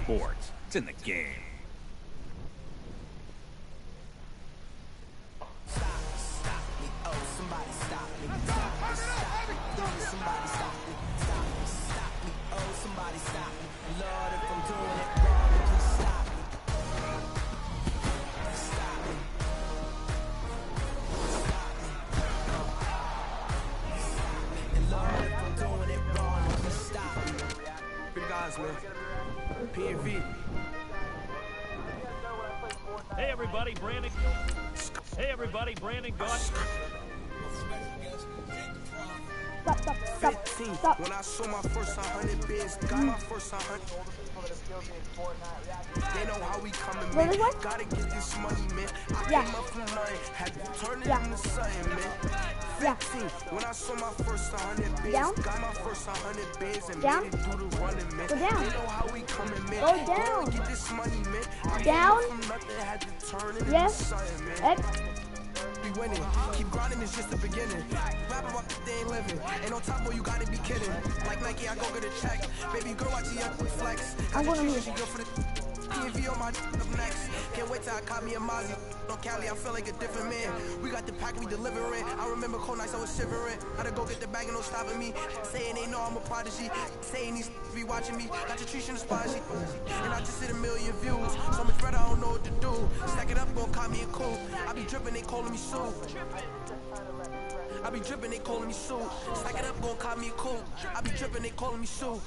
sports. It's in the game. Man. PNV. Hey everybody, Brandon. Hey everybody, Brandon got. Stop. When I saw my first 100 bids, got my first 100. They know how we coming, man. Gotta get this money, man. I came up from nothing, had to turn it into something, man. 15. When I saw my first 100 bids, got my first 100 bids and made it through the running, man. They know how we coming, man. Go down. Get this money, man. I Down. came up from nothing, had to turn it into something, man. Be winning, keep grinding, it's just the beginning. Rap about the day ain't living. Ain't no top boy, you gotta be kidding. Like Nike, I go get a check. Baby girl, watch you flex. I'm gonna she go for the PNV on my up next. Can't wait till I caught me a Mozzie. On Cali, I feel like a different man. We got the pack, we delivering. I remember cold nights, I was shivering. Gotta go get the bag and no stopping me. Saying they know I'm a prodigy. Saying these be watching me. Got your trees in the spot, and I just hit 1 million views. So much better, I don't know what to do. Stack it up, gon' call me a cool. I be dripping, they calling me Sue. I be dripping, they calling me Sue. Stack it up, gon' call me a cool. I be dripping, they calling me Sue.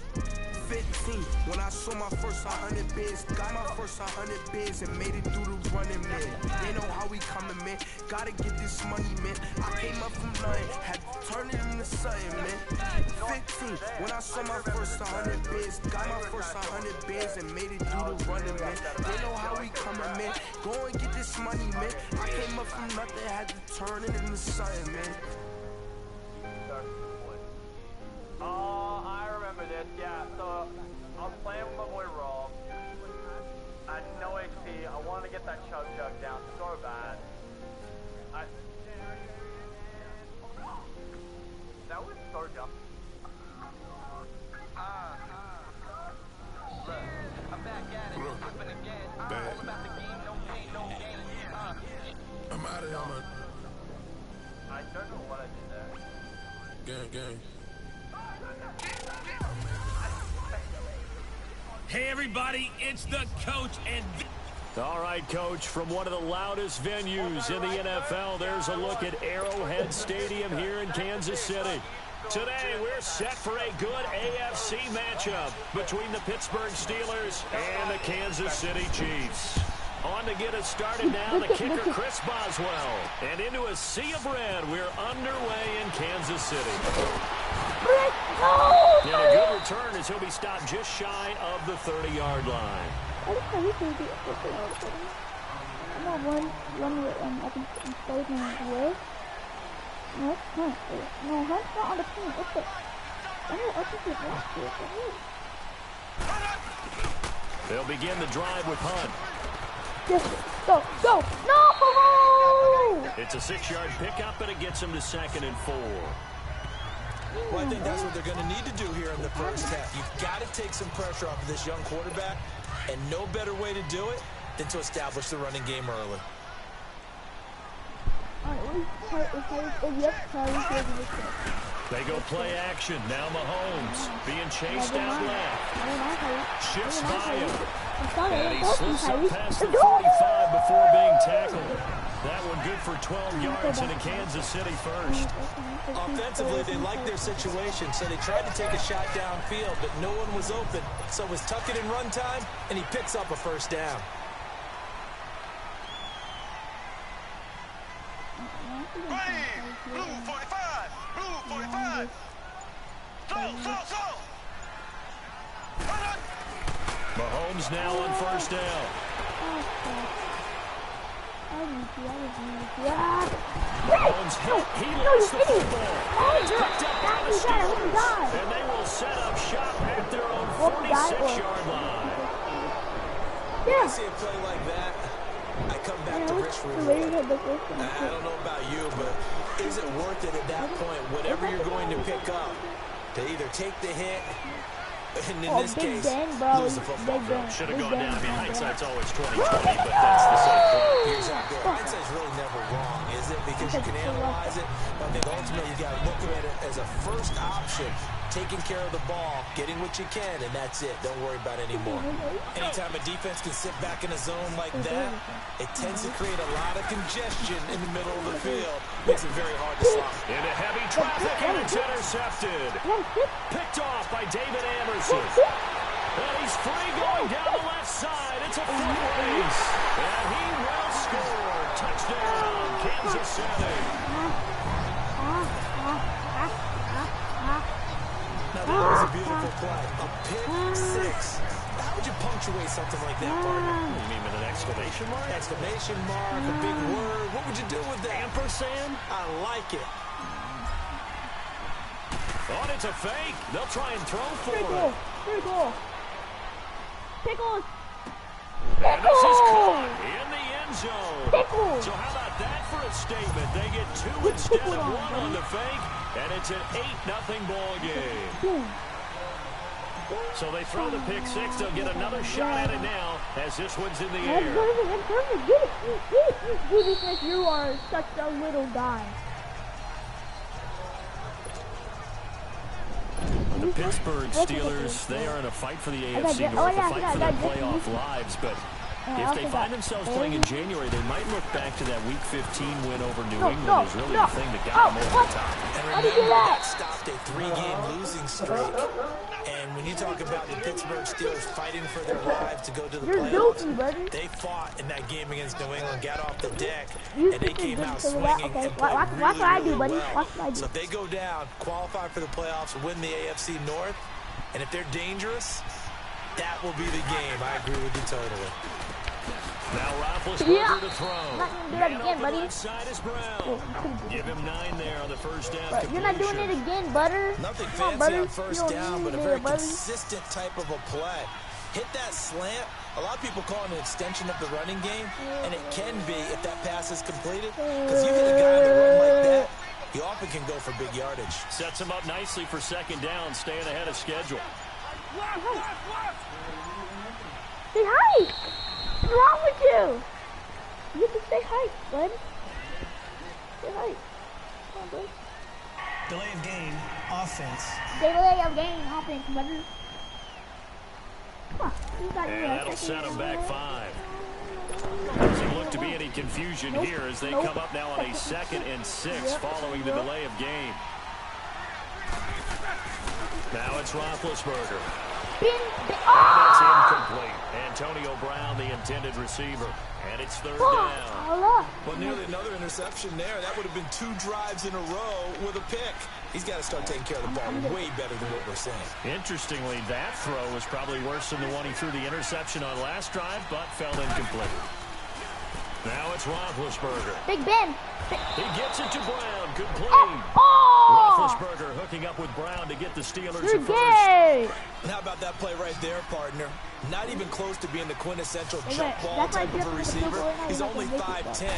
15. When I saw my first 100 bids, got my first 100 bids and made it through the running, man. They know how we coming, man. Gotta get this money, man. I came up from nothing, had to turn it into something, man. 15. When I saw my first 100 bids, got my first 100 bids and made it through the running, man. They know how we coming, man. Go and get this money, man. I came up from nothing, had to turn it into something, man. Oh, I remember this, yeah. So, I was playing with my boy Rob. I had no HP. I wanted to get that chug down so bad. That was so dumb. Look, I'm back at it, flipping again. All about the game, no pain, no gain. I'm out of here, man. I don't know what I did there. Gang. Hey everybody, it's the coach and... All right, Coach, from one of the loudest venues in the NFL, there's a look at Arrowhead Stadium here in Kansas City. Today, we're set for a good AFC matchup between the Pittsburgh Steelers and the Kansas City Chiefs. On to get us started now, the kicker, Chris Boswell. And into a sea of red, we're underway in Kansas City. And a good return as he'll be stopped just shy of the 30-yard line. I'm gonna run with I can stay in the way. No, it's not. No, Hunt's not on the team. What's it? I think it's last year. They'll begin the drive with Hunt. Yes, go! No! It's a 6-yard pickup, and it gets him to 2nd and 4. Well, I think that's what they're going to need to do here in the first half. You've got to take some pressure off of this young quarterback, and no better way to do it than to establish the running game early. They go play action. Now Mahomes being chased out left. Shifts by him. And he slips up past the 45 before being tackled. That one good for 12 yards in a Kansas City first. Offensively, they liked their situation, so they tried to take a shot downfield, but no one was open. So it was tuck it in run time, and he picks up a first down. Blue 45! Blue 45! So! Mahomes now on first down. Mahomes hit. He lost the football. It's picked up by the Steelers. And they will set up shop at their own 46-yard line. When I see a play like that, I come back to risk reward. I don't know about you, but is it worth it at that point, whatever you're going to pick up, to either take the hit And in this Big case, Ben, bro. lose the football. Big Ben. Should have Big gone Ben. down. I mean, hindsight's always 20/20, but that's the same point. You're exactly right. Hindsight's really never wrong, is it? Because you can analyze it. But I think ultimately you got to look at it as a first option. Taking care of the ball, getting what you can, and that's it. Don't worry about it anymore. Anytime a defense can sit back in a zone like that, it tends to create a lot of congestion in the middle of the field. Makes it very hard to stop. Into heavy traffic, and it's intercepted. Picked off by David Amerson. And he's free going down the left side. It's a foot race. And he will score. Touchdown, Kansas City. Now, that was a beautiful play. A pick six. How would you punctuate something like that, partner? You mean with an exclamation mark? Exclamation mark, a big word. What would you do with that? Ampersand? I like it. Oh, and it's a fake. They'll try and throw for Pickle. it. Pickle. Pickles. And this is caught in the end zone. Pickle. So how about that for a statement? They get two instead of one on the fake, and it's an 8-0 ball game. So they throw the pick six. They'll get another shot at it now as this one's in the air. That's perfect. Get it. Judy Smith, you are such a little guy. The Pittsburgh Steelers, they are in a fight for the AFC North, a fight for their playoff lives, but if they find themselves playing in January, they might look back to that Week 15 win over New England as really the thing that got them over the top. And remember, that stopped a 3-game losing streak. And when you talk about the Pittsburgh Steelers fighting for their lives to go to the playoffs, they fought in that game against New England, got off the deck, and they came out swinging and played really well. So if they go down, qualify for the playoffs, win the AFC North, and if they're dangerous, that will be the game. I agree with you totally. Now Roethlisberger to throw. I'm not going to do that again, buddy. Inside is Brown. Give him 9 there on the first down. You're not doing it again, butter. Nothing fancy on first down, but a very consistent type of a play. Hit that slant. A lot of people call it an extension of the running game, and it can be if that pass is completed. Because you get a guy on the run like that, he often can go for big yardage. Sets him up nicely for second down, staying ahead of schedule. Say hi. What's wrong with you? You can say hi, bud. Say hi. Come on, bud. Delay of game, offense. Delay of game, offense, buddy. Come on. And that'll set him back 5. Doesn't look to be any confusion here as they come up now on a 2nd and 6 following the delay of game. Now it's Roethlisberger. And it's incomplete. Antonio Brown, the intended receiver. And it's 3rd down. Well, nearly another interception there. That would have been 2 drives in a row with a pick. He's got to start taking care of the ball way better than what we're saying. Interestingly, that throw was probably worse than the one he threw the interception on last drive, but fell incomplete. Now it's Roethlisberger. Big Ben. He gets it to Brown. Good play. Roethlisberger hooking up with Brown to get the Steelers at first. And how about that play right there, partner? Not even close to being the quintessential jump ball type of a receiver. He's only 5'10".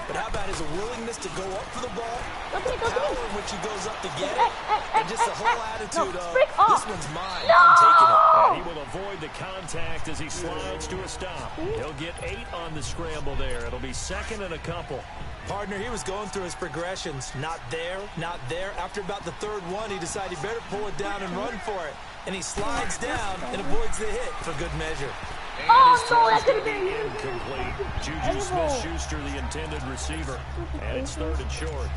But how about his willingness to go up for the ball, power in which he goes up to get it, and just the whole attitude of, this one's mine, I'm taking it. And he will avoid the contact as he slides to a stop. He'll get 8 on the scramble there. It'll be 2nd and a couple. Partner, he was going through his progressions. Not there, not there. After about the 3rd one, he decided he better pull it down and run for it. And he slides down and avoids the hit for good measure. And his throw is going to be incomplete. Juju Smith-Schuster, the intended receiver. And it's 3rd and short.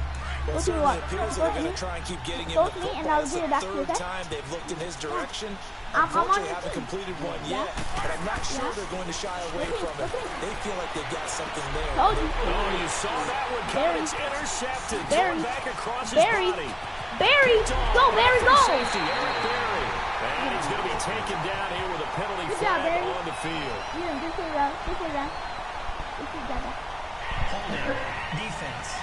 Well, it certainly appears that they're going to try and keep getting him the football. It's the 3rd time they've looked in his direction. Unfortunately, haven't completed one yet, but I'm not sure they're going to shy away from it. They feel like they've got something there. Oh, you saw that one coming. It's intercepted. Thrown back across his body. Barry! Go, Barry, go! Safety, Eric Berry. And he's going to be taken down here with a penalty flag on the field. Holding, defense.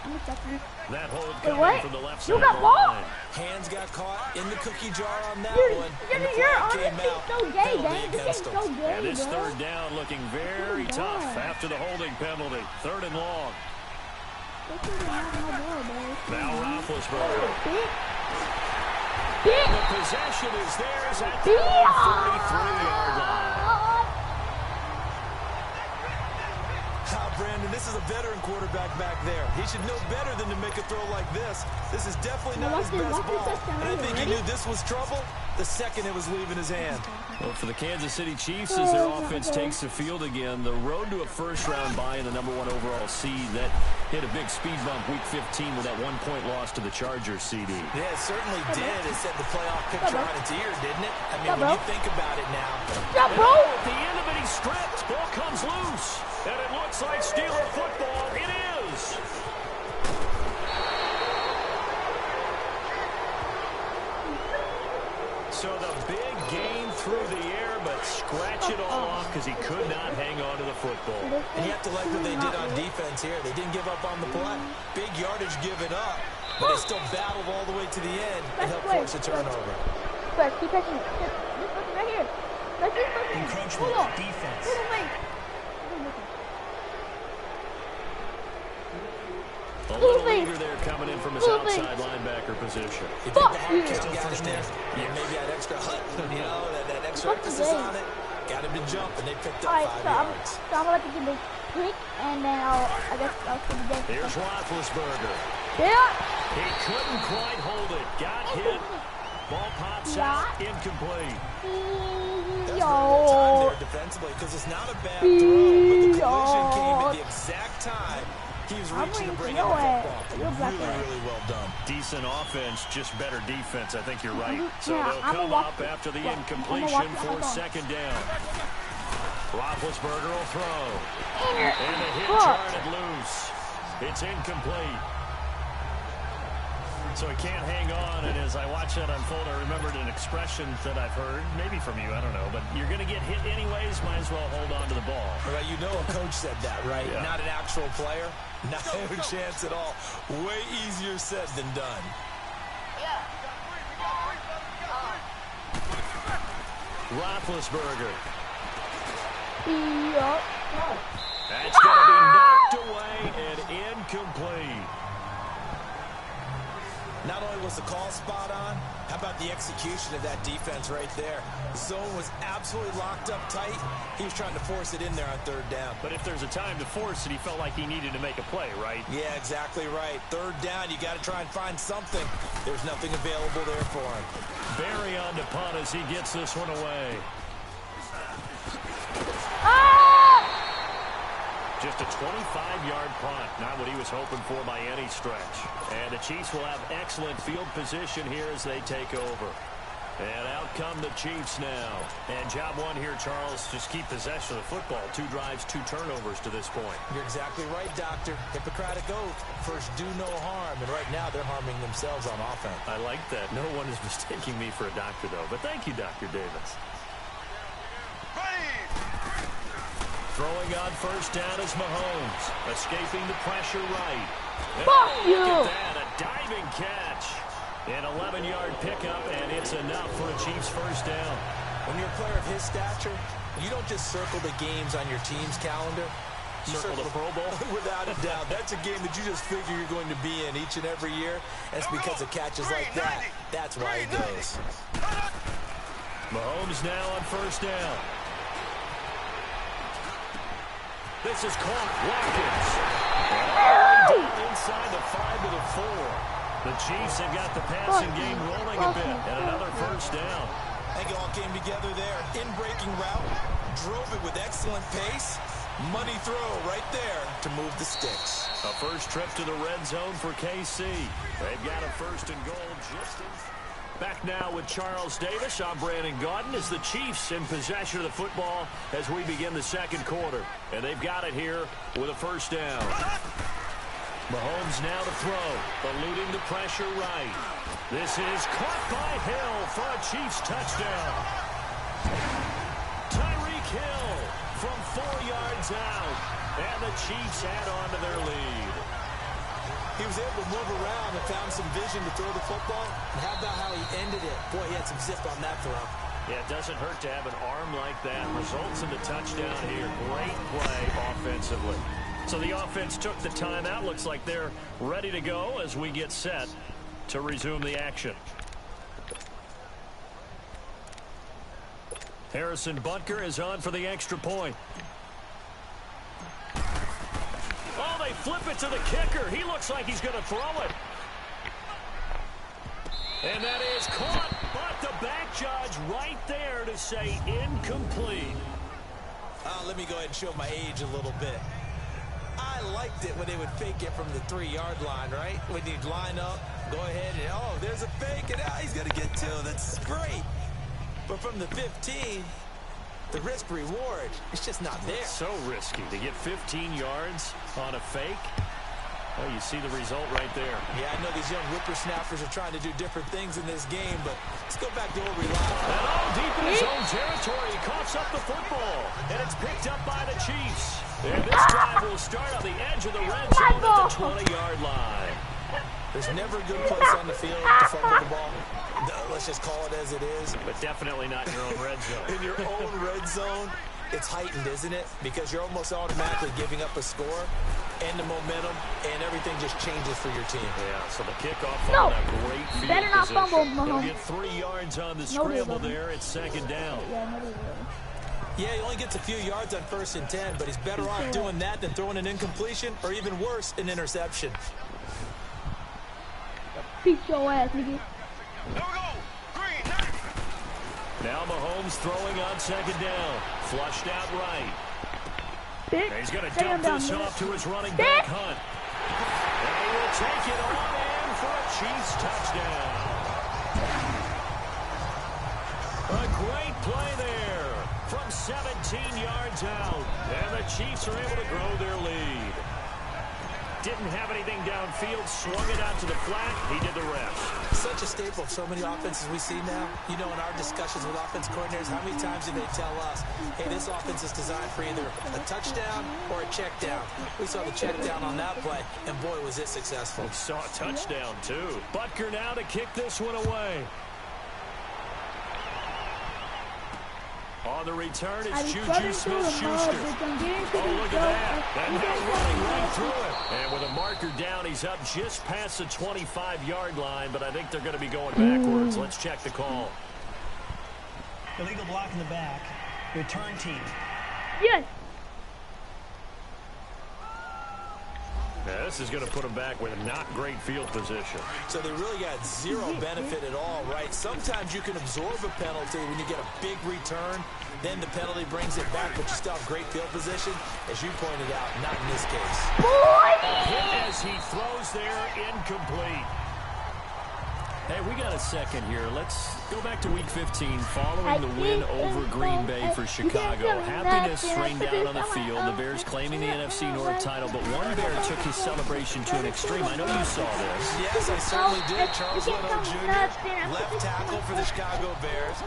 I'm That hold Wait, coming what? from the left You side got of the ball? line. Hands got caught in the cookie jar on that You're one. And the flag came out. so gay, Penalty man. This against is him. so gay, And it's bro. third down looking very Oh, tough God. after the holding penalty. Third and long. This is not my ball, bro. Now Roethlisberger. Big. The possession is theirs at the 43-yard line. Brandon, this is a veteran quarterback back there. He should know better than to make a throw like this. This is definitely not his best ball. And I think he knew this was trouble the second it was leaving his hand. Well, for the Kansas City Chiefs, as their offense takes the field again, the road to a first-round bye in the #1 overall seed that hit a big speed bump Week 15 with that one-point loss to the Chargers, CD. Yeah, it certainly did. It set the playoff picture on its ear, didn't it? I mean, when you think about it now. Yeah, bro. At the end of it, he stripped. Ball comes loose. And it looks like Steeler football. It is. So the big gain through the air, but scratch it all off because he could not hang on to the football. And you have to like what they did on defense here. They didn't give up on the play. Big yardage given up, but they still battled all the way to the end and helped force a turnover. But keep catching it. This person right here. Let's this person. Encroachment, defense. A little eager there coming in from his outside linebacker position. You think the hard count got in there? Yeah, maybe that extra you know, that extra emphasis on it. Got him to jump, and they picked up 5 yards. So I'm going to give this quick, and then I guess I'll see the game. Here's Roethlisberger. Yeah. He couldn't quite hold it. Got hit. Ball pops out. Incomplete. There's no time there defensively because it's not a bad throw, but the collision came at the exact time he was reaching to bring in the football. Really well done. Decent offense, just better defense. I think you're right. So they'll come up after the incompletion for second down. Roethlisberger will throw. And the hit charted loose. It's incomplete. So he can't hang on, and as I watch that unfold, I remembered an expression that I've heard, maybe from you, I don't know, but you're going to get hit anyways, might as well hold on to the ball. Right, you know a coach said that, right? Yeah. Not an actual player. Not a chance at all. Way easier said than done. Roethlisberger. That's going to be knocked away and incomplete. Not only was the call spot on, how about the execution of that defense right there? The zone was absolutely locked up tight. He was trying to force it in there on third down. But if there's a time to force it, he felt like he needed to make a play, right? Yeah, exactly right. Third down, you got to try and find something. There's nothing available there for him. Barry on to punt as he gets this one away. Just a 25-yard punt, not what he was hoping for by any stretch. And the Chiefs will have excellent field position here as they take over. And out come the Chiefs now. And job one here, Charles, just keep possession of the football. 2 drives, 2 turnovers to this point. You're exactly right, Doctor. Hippocratic oath. First, do no harm. And right now, they're harming themselves on offense. I like that. No one is mistaking me for a doctor, though. But thank you, Dr. Davis. Throwing on first down is Mahomes. Escaping the pressure right. Fuck you! Look at that, a diving catch. An 11-yard pickup, and it's enough for a Chiefs first down. When you're a player of his stature, you don't just circle the games on your team's calendar. You Circle the Pro Bowl? Without a doubt. That's a game that you just figure you're going to be in each and every year. And it's because of catches like that. That's why he goes. Mahomes now on first down. This is caught. Watkins. Down inside the 5 to the 4. The Chiefs have got the passing game rolling a bit. And another first down. I think it all came together there. In-breaking route. Drove it with excellent pace. Money throw right there to move the sticks. A first trip to the red zone for KC. They've got a first and goal just in. Back now with Charles Davis. I'm Brandon Gaudin as the Chiefs in possession of the football as we begin the second quarter. And they've got it here with a first down. Mahomes now to throw, eluding the pressure right. This is caught by Hill for a Chiefs touchdown. Tyreek Hill from 4 yards out. And the Chiefs add on to their lead. He was able to move around and found some vision to throw the football. And how about how he ended it? Boy, he had some zip on that throw. Yeah, it doesn't hurt to have an arm like that. Results in the touchdown here. Great play offensively. So the offense took the timeout. Looks like they're ready to go as we get set to resume the action. Harrison Butker is on for the extra point. Oh, they flip it to the kicker. He looks like he's going to throw it. And that is caught, but the back judge right there to say incomplete. Let me go ahead and show my age a little bit. I liked it when they would fake it from the 3-yard line, right? When you'd line up, go ahead and, oh, there's a fake, and he's going to get 2. That's great. But from the 15, the risk-reward, it's just not there. So risky to get 15 yards on a fake. Oh, you see the result right there. Yeah, I know these young whippersnappers are trying to do different things in this game, but let's go back to where we left. And all deep in his own territory, he coughs up the football, and it's picked up by the Chiefs. And this drive will start on the edge of the red zone at the 20-yard line. There's never a good place on the field to fumble the ball. Let's just call it as it is. But definitely not in your own red zone. In your own red zone, it's heightened, isn't it? Because you're almost automatically giving up a score and the momentum, and everything just changes for your team. Yeah, so the kickoff on a great field better not position. fumble, He'll get 3 yards on the scramble there. It's second down. Yeah, he only gets a few yards on 1st and 10, but he's better off doing that than throwing an incompletion, or even worse, an interception. Beat your ass, nigga. Here we go. Green. Now Mahomes throwing on second down. Flushed out right. He's going to dump this off to his running back, Hunt. And he will take it on in for a Chiefs touchdown. A great play there from 17 yards out. And the Chiefs are able to grow their lead. Didn't have anything downfield, swung it out to the flat. He did the rest. Such a staple of so many offenses we see now. You know, in our discussions with offense coordinators, how many times do they tell us, hey, this offense is designed for either a touchdown or a check down. We saw the check down on that play, and boy, was it successful. We saw a touchdown, too. Butker now to kick this one away. On the return, it's Juju Smith-Schuster. Oh, look at that. And now running right through it. And with a marker down, he's up just past the 25-yard line, but I think they're going to be going backwards. Let's check the call. Illegal block in the back. Return team. Yes. Yeah, this is going to put them back with a not great field position. So they really got zero benefit at all, right? Sometimes you can absorb a penalty when you get a big return. Then the penalty brings it back, but you still have great field position. As you pointed out, not in this case. Hit as he throws there, incomplete. Hey, we got a second here. Let's go back to Week 15 following the win over Green Bay for Chicago. Happiness rained down on the field. The Bears claiming the NFC North title, but one Bear took his celebration to an extreme. I know you saw this. Yes, I certainly did. Charles Leno Jr., left tackle for the Chicago Bears,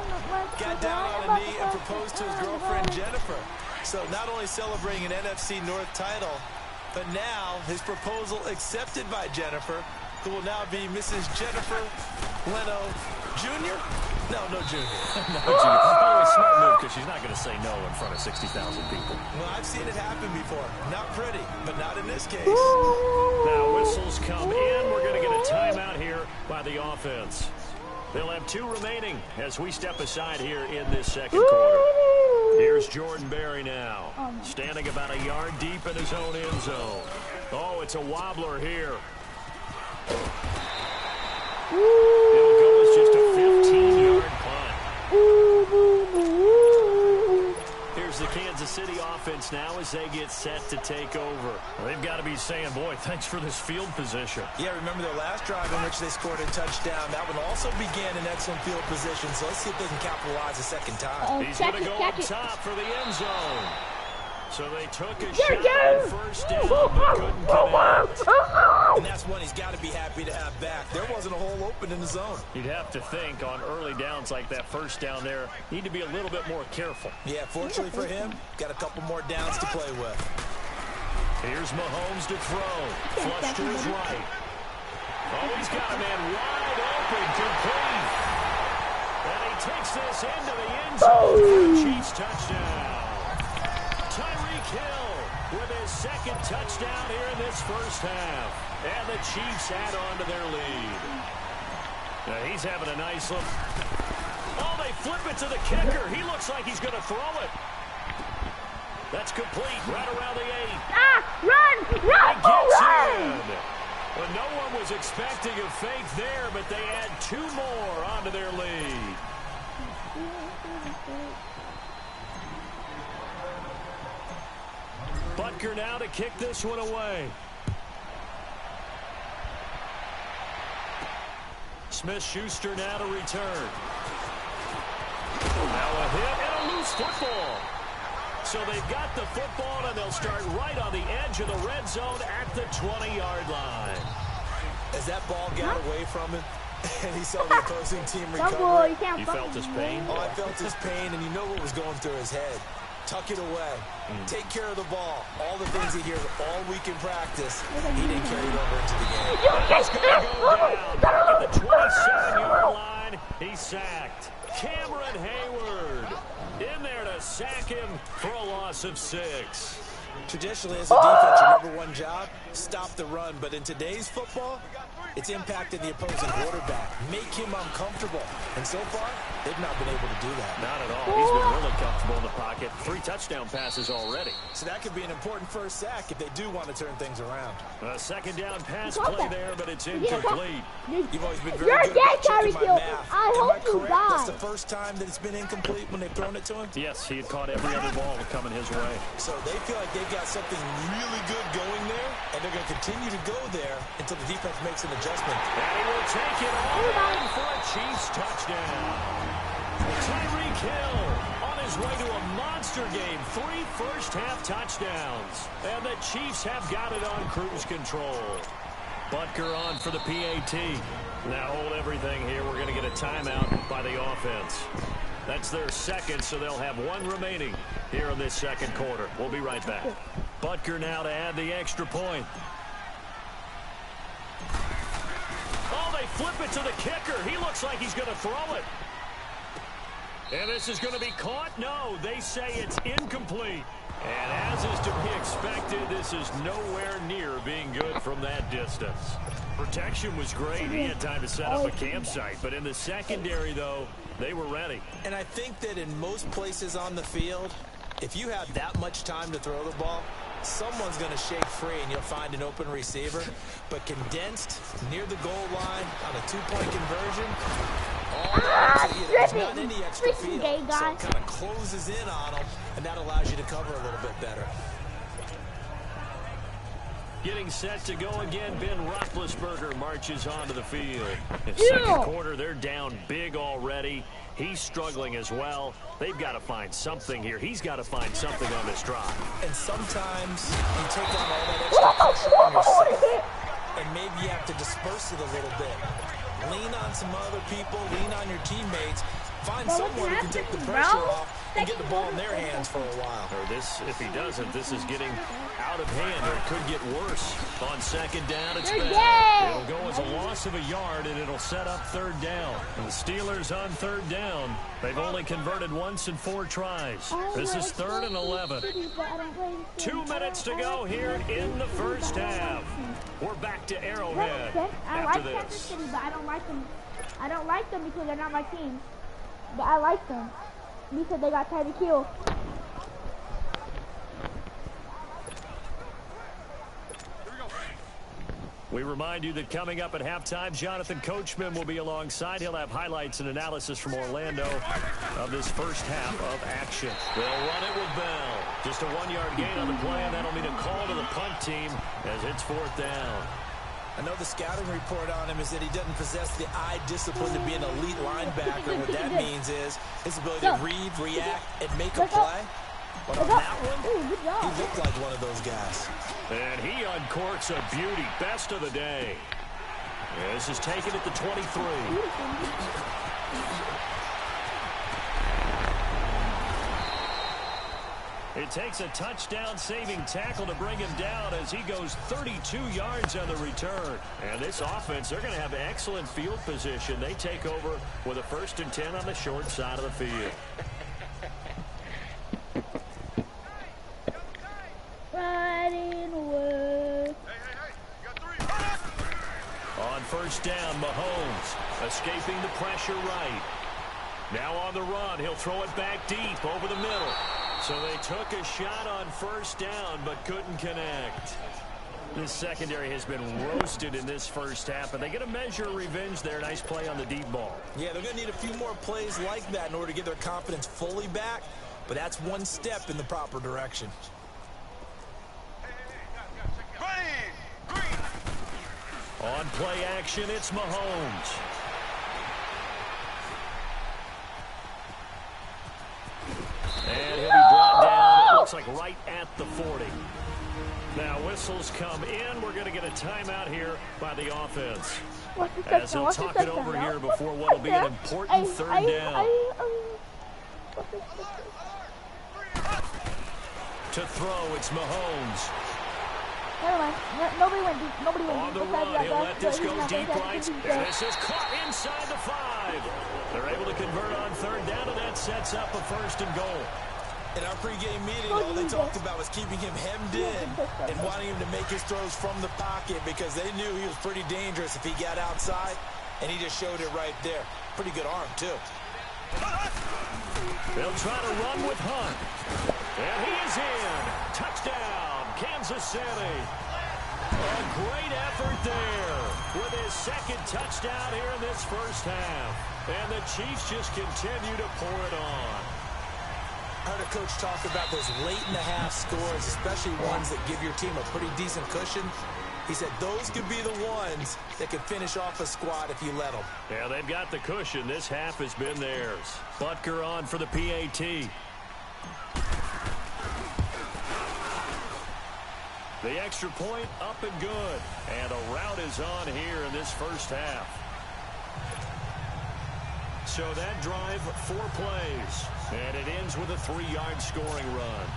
got down on a knee and proposed to his girlfriend Jennifer. So not only celebrating an NFC North title, but now his proposal accepted by Jennifer, who will now be Mrs. Jennifer Leno Jr.? No Jr. No, Jr. Oh, a smart move, because she's not going to say no in front of 60,000 people. Well, I've seen it happen before. Not pretty, but not in this case. Now whistles come in. We're going to get a timeout here by the offense. They'll have 2 remaining as we step aside here in this second quarter. Here's Jordan Berry now, standing about a yard deep in his own end zone. Oh, it's a wobbler here. It'll go as just a 15-yard punt. Here's the Kansas City offense now as they get set to take over. Well, they've got to be saying, boy, thanks for this field position. Yeah, remember their last drive in which they scored a touchdown. That one also began in excellent field position, so let's see if they can capitalize a second time. He's going to go up top for the end zone. So they took a shot at first down, but couldn't connect. And that's one he's got to be happy to have back. There wasn't a hole open in the zone. You'd have to think on early downs like that first down there, need to be a little bit more careful. Yeah, fortunately for him, got a couple more downs to play with. Here's Mahomes to throw. Flush to his right. Oh, he's got a man wide open, complete. And he takes this into the end zone for a Chiefs touchdown. Tyreek Hill with his second touchdown here in this first half. And the Chiefs add on to their lead. Now he's having a nice look. Oh, they flip it to the kicker. He looks like he's going to throw it. That's complete right around the 8. Run! In. Well, no one was expecting a fake there, but they add 2 more onto their lead. Butker now to kick this one away. Smith-Schuster now to return. Now a hit and a loose football. So they've got the football, and they'll start right on the edge of the red zone at the 20-yard line. As that ball got away from him, and he saw the opposing team recover. You felt his pain? Oh, I felt his pain, and you know what was going through his head. Tuck it away. Take care of the ball. All the things he hears all week in practice, he didn't carry it over into the game. He's going to go down back at the 27-yard line. He's sacked. Cameron Hayward in there to sack him for a loss of 6. Traditionally, as a defense, your #1 job, stop the run. But in today's football, it's impacted the opposing quarterback. Make him uncomfortable. And so far, they've not been able to do that. Not at all. He's been really comfortable in the pocket. 3 touchdown passes already. So that could be an important first sack if they do want to turn things around. A second down pass play there, but it's incomplete. You've always been very good at checking my math. I hope you die. That's the first time that it's been incomplete when they've thrown it to him? Yes, he had caught every other ball coming his way. So they feel like they've got something really good going there, and they're going to continue to go there until the defense makes an adjustment. And he will take it all in for a Chiefs touchdown. Tyreek Hill on his way to a monster game. 3 first-half touchdowns. And the Chiefs have got it on cruise control. Butker on for the PAT. Now hold everything here. We're going to get a timeout by the offense. That's their second, so they'll have 1 remaining here in this second quarter. We'll be right back. Butker now to add the extra point. Oh, they flip it to the kicker. He looks like he's going to throw it. And this is going to be caught? No, they say it's incomplete. And as is to be expected, this is nowhere near being good from that distance. Protection was great. He had time to set up a campsite. But in the secondary, though, they were ready. And I think that in most places on the field, if you have that much time to throw the ball, someone's going to shake free and you'll find an open receiver. But condensed near the goal line on a 2-point conversion, there's not any extra field. So it kind of closes in on them, and that allows you to cover a little bit better. Getting set to go again, Ben Roethlisberger marches onto the field. In second quarter, they're down big already. He's struggling as well. They've got to find something here. He's got to find something on this drive. And sometimes you take on all that extra pressure on yourself, and maybe you have to disperse it a little bit. Lean on some other people, lean on your teammates. Find someone who can take the pressure off and get the ball in their hands for a while. Or this, if he doesn't, this is getting out of hand, or it could get worse. On second down, it's bad. It'll go as a loss of a yard, and it'll set up third down. And the Steelers on third down. They've only converted once in 4 tries. This is 3rd and 11. 2 minutes to go here in the first half. We're back to Arrowhead after this. But I don't like them. I don't like them because they're not my team. But I like them because they got Tyreek Hill. We remind you that coming up at halftime, Jonathan Coachman will be alongside. He'll have highlights and analysis from Orlando of this first half of action. They'll run it with Bell. Just a 1-yard gain on the play, and that'll mean a call to the punt team as it's 4th down. I know the scouting report on him is that he doesn't possess the eye discipline to be an elite linebacker. What that means is his ability to read, react, and make a play. But on that one, he looked like one of those guys. And he uncorks a beauty. Best of the day. This is taken at the 23. It takes a touchdown-saving tackle to bring him down as he goes 32 yards on the return. And this offense, they're going to have excellent field position. They take over with a 1st and 10 on the short side of the field. Riding away. On 1st down, Mahomes escaping the pressure right. Now on the run, he'll throw it back deep over the middle. So they took a shot on 1st down, but couldn't connect. This secondary has been roasted in this first half, and they get a measure of revenge there. Nice play on the deep ball. Yeah, they're going to need a few more plays like that in order to get their confidence fully back, but that's one step in the proper direction. On play action, it's Mahomes. And he'll be brought down, it looks like right at the 40. Now whistles come in. We're going to get a timeout here by the offense. As they'll talk it over here before what will be an important 3rd down. To throw, it's Mahomes. Never mind. Nobody went deep. Nobody went On deep. the run, he'll let this go deep right. This is caught inside the 5. They're able to convert on 3rd down, and that sets up a 1st and goal. In our pregame meeting, all they talked about was keeping him hemmed in and wanting him to make his throws from the pocket because they knew he was pretty dangerous if he got outside, and he just showed it right there. Pretty good arm, too. They'll try to run with Hunt. And he is in. Touchdown, Kansas City. A great effort there with his 2nd touchdown here in this first half. And the Chiefs just continue to pour it on. I heard a coach talk about those late-in-the-half scores, especially ones that give your team a pretty decent cushion. He said those could be the ones that could finish off a squad if you let them. Yeah, they've got the cushion. This half has been theirs. Butker on for the PAT. The extra point up and good. And a rout is on here in this first half. So that drive, 4 plays. And it ends with a 3-yard scoring run.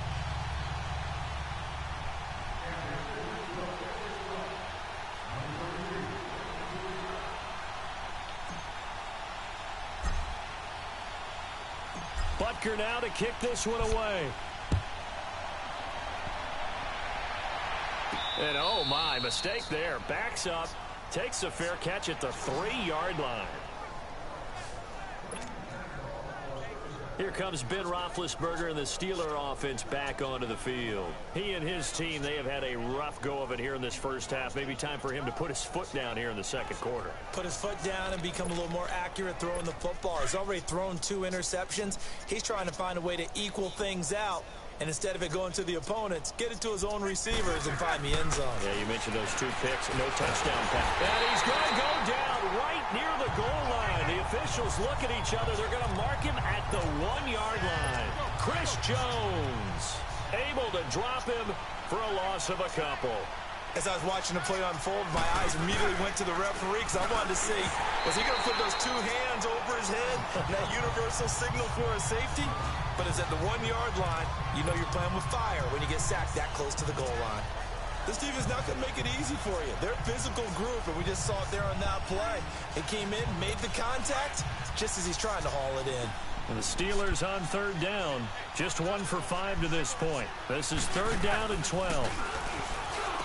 Butker now to kick this one away. And oh my, mistake there. Backs up, takes a fair catch at the 3-yard line. Here comes Ben Roethlisberger and the Steeler offense back onto the field. He and his team, they have had a rough go of it here in this first half. Maybe time for him to put his foot down here in the 2nd quarter. Put his foot down and become a little more accurate throwing the football. He's already thrown 2 interceptions. He's trying to find a way to equal things out. And instead of it going to the opponents, get it to his own receivers and find the end zone. Yeah, you mentioned those 2 picks, no touchdown pass. And he's going to go down right near the goal line. The officials look at each other. They're going to mark him at the 1-yard line. Chris Jones able to drop him for a loss of a couple. As I was watching the play unfold, my eyes immediately went to the referee because I wanted to see, was he going to put those 2 hands over his head, that universal signal for a safety? But it's at the 1-yard line. You know you're playing with fire when you get sacked that close to the goal line. This team is not going to make it easy for you. They're a physical group, and we just saw it there on that play. It came in, made the contact, just as he's trying to haul it in. And the Steelers on 3rd down. Just 1 for 5 to this point. This is 3rd down and 12.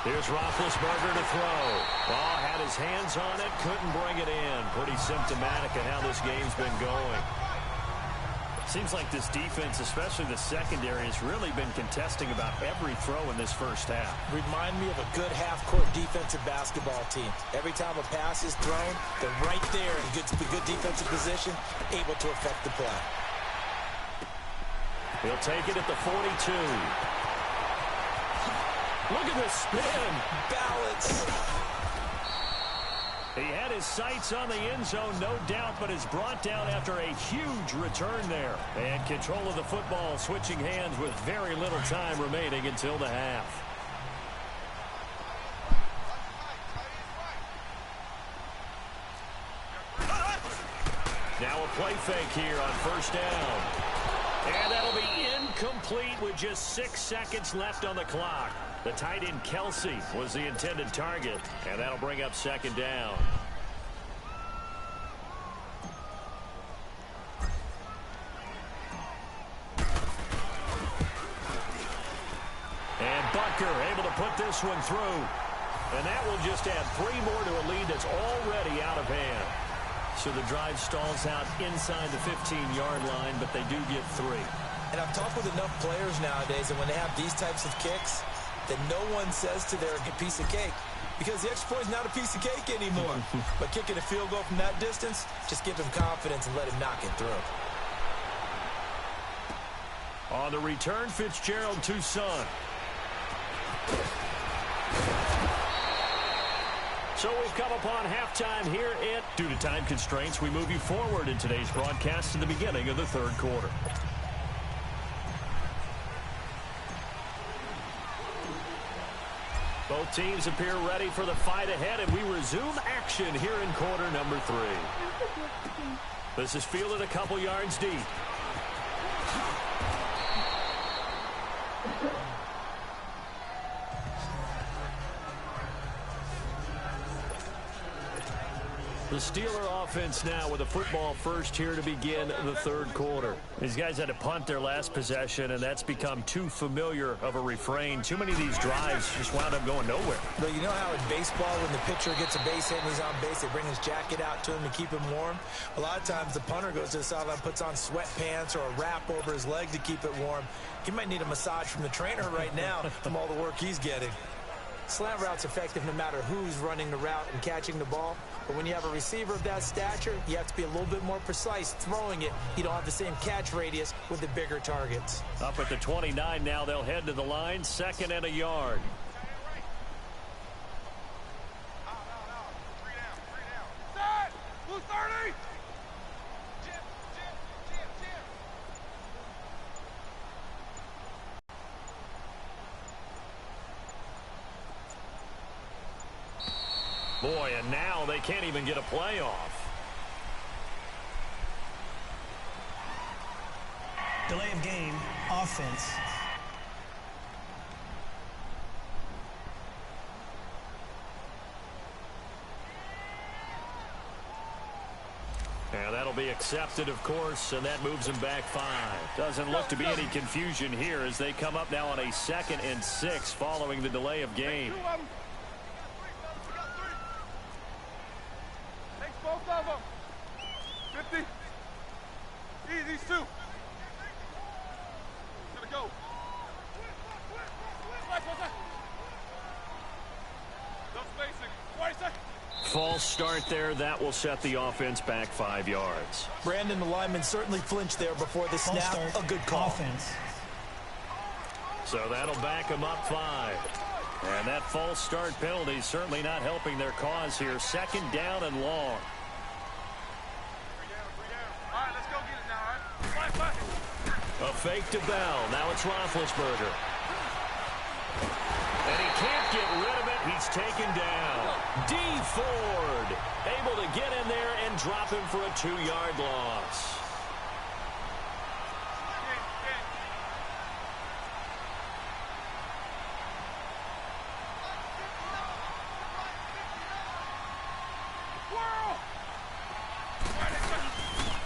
Here's Roethlisberger to throw. Ball had his hands on it, couldn't bring it in. Pretty symptomatic of how this game's been going. Seems like this defense, especially the secondary, has really been contesting about every throw in this first half. Remind me of a good half-court defensive basketball team. Every time a pass is thrown, they're right there in good defensive position, able to affect the play. He'll take it at the 42. Look at this spin. Balance. He had his sights on the end zone, no doubt, but is brought down after a huge return there. And control of the football switching hands with very little time remaining until the half. Now a play fake here on 1st down. And that'll be incomplete with just 6 seconds left on the clock. The tight end Kelsey was the intended target, and that'll bring up second down. And Butker able to put this one through. And that will just add 3 more to a lead that's already out of hand. So the drive stalls out inside the 15-yard line, but they do get 3. And I've talked with enough players nowadays, and when they have these types of kicks, that no one says to their piece of cake, because the extra point is not a piece of cake anymore. But kicking a field goal from that distance, just give him confidence and let him knock it through. On the return, Fitzgerald, Tucson. So we've come upon halftime here. Due to time constraints, we move you forward in today's broadcast to the beginning of the third quarter. Both teams appear ready for the fight ahead, and we resume action here in quarter number 3. This is fielded a couple yards deep. The Steeler offense now with the football first here to begin the third quarter. These guys had to punt their last possession, and that's become too familiar of a refrain. Too many of these drives just wound up going nowhere. But you know how in baseball, when the pitcher gets a base hit and he's on base, they bring his jacket out to him to keep him warm? A lot of times the punter goes to the sideline, puts on sweatpants or a wrap over his leg to keep it warm. He might need a massage from the trainer right now from all the work he's getting. Slant route's effective no matter who's running the route and catching the ball. But when you have a receiver of that stature, you have to be a little bit more precise throwing it. You don't have the same catch radius with the bigger targets. Up at the 29 now, they'll head to the line, 2nd and a yard. Set! Blue 30! Boy, and now they can't even get a play off. Delay of game, offense. And that'll be accepted, of course, and that moves them back 5. Doesn't look to be any confusion here as they come up now on a 2nd and 6 following the delay of game. Both of them. 50. Easy, 2. Gonna go. No spacing. 20 seconds. False start there. That will set the offense back 5 yards. Brandon, the lineman certainly flinched there before the snap. Start, a good call. Offense. So that'll back them up 5. And that false start penalty certainly not helping their cause here. 2nd down and long. A fake to Bell. Now it's Roethlisberger. And he can't get rid of it. He's taken down. D. Ford able to get in there and drop him for a 2-yard loss.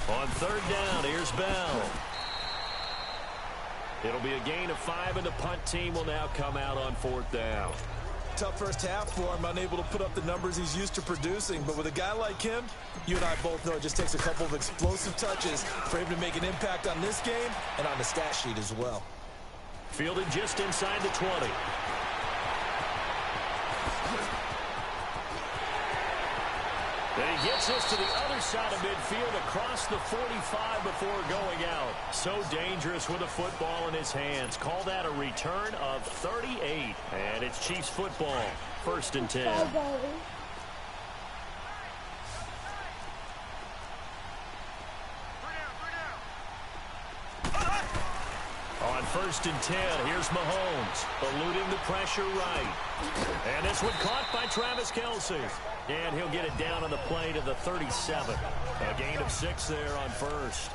On 3rd down, here's Bell. It'll be a gain of 5, and the punt team will now come out on 4th down. Tough first half for him, unable to put up the numbers he's used to producing. But with a guy like him, you and I both know it just takes a couple of explosive touches for him to make an impact on this game and on the stat sheet as well. Fielded just inside the 20. And he gets this to the other side of midfield across the 45 before going out. So dangerous with a football in his hands. Call that a return of 38. And it's Chiefs football. 1st and 10. On 1st and 10, here's Mahomes, eluding the pressure right. And this one caught by Travis Kelce. And he'll get it down on the play to the 37. A gain of 6 there on 1st.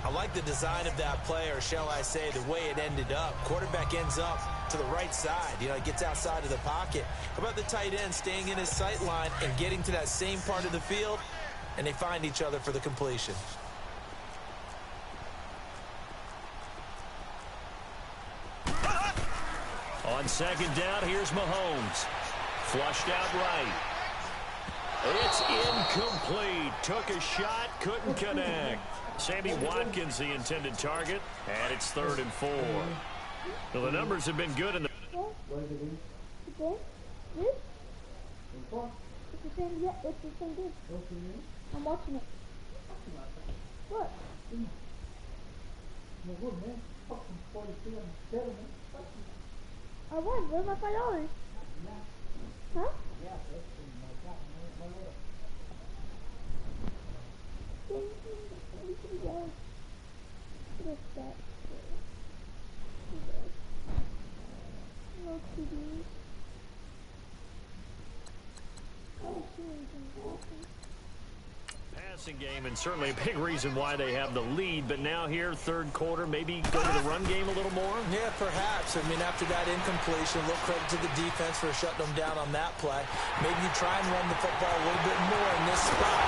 I like the design of that play, or shall I say the way it ended up. Quarterback ends up to the right side. You know, he gets outside of the pocket. How about the tight end staying in his sight line and getting to that same part of the field, and they find each other for the completion. On second down, here's Mahomes. Flushed out right. It's incomplete. Took a shot, couldn't connect. Sammy Watkins, the intended target, and it's 3rd and 4. Well, the numbers have been good in the... It's the same game. I'm watching it. What? I won. Where's my $5? Huh? Passing game, and certainly a big reason why they have the lead, but now here, third quarter, maybe go to the run game a little more? Yeah, perhaps. I mean, after that incompletion, a little credit to the defense for shutting them down on that play. Maybe you try and run the football a little bit more in this spot.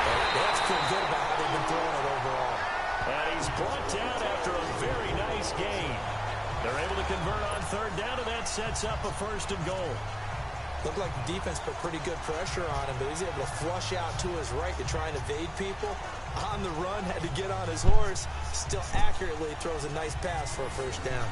But they have to feel good about how they've been throwing it overall. And he's brought down after a very nice gain. They're able to convert on third down, and that sets up a 1st and goal. Looked like the defense put pretty good pressure on him, but he's able to flush out to his right to try and evade people. On the run, had to get on his horse. Still accurately throws a nice pass for a 1st down.